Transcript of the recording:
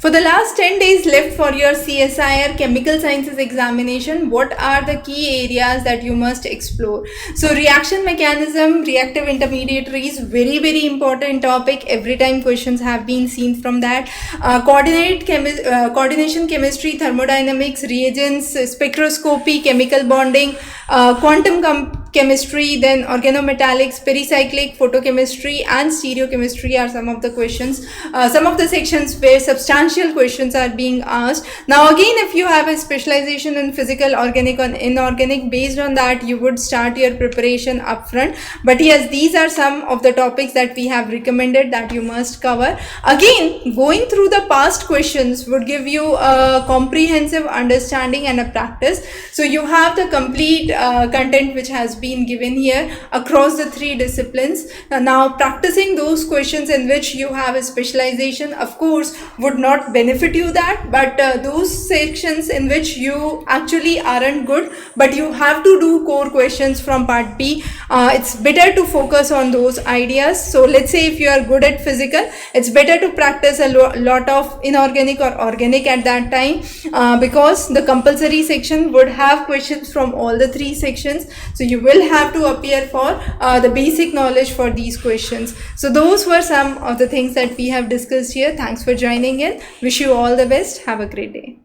For the last 10 days left for your CSIR Chemical Sciences examination, what are the key areas that you must explore? So reaction mechanism, reactive intermediaries, very important topic. Every time questions have been seen from that. Coordination chemistry, thermodynamics, reagents, spectroscopy, chemical bonding, quantum chemistry, then organometallics, pericyclic, photochemistry and stereochemistry are some of the questions, some of the sections where substantial questions are being asked. Now again, if you have a specialization in physical, organic or inorganic, based on that you would start your preparation upfront. But yes, these are some of the topics that we have recommended that you must cover. Again, going through the past questions would give you a comprehensive understanding and a practice. So you have the complete content which has been given here across the three disciplines. Now practicing those questions in which you have a specialization, of course, would not benefit you that, but those sections in which you actually aren't good but you have to do core questions from part B, it's better to focus on those ideas. So let's say if you are good at physical, it's better to practice a lot of inorganic or organic at that time, because the compulsory section would have questions from all the three sections. So you will have to appear for the basic knowledge for these questions. So those were some of the things that we have discussed here. Thanks for joining in. Wish you all the best. Have a great day.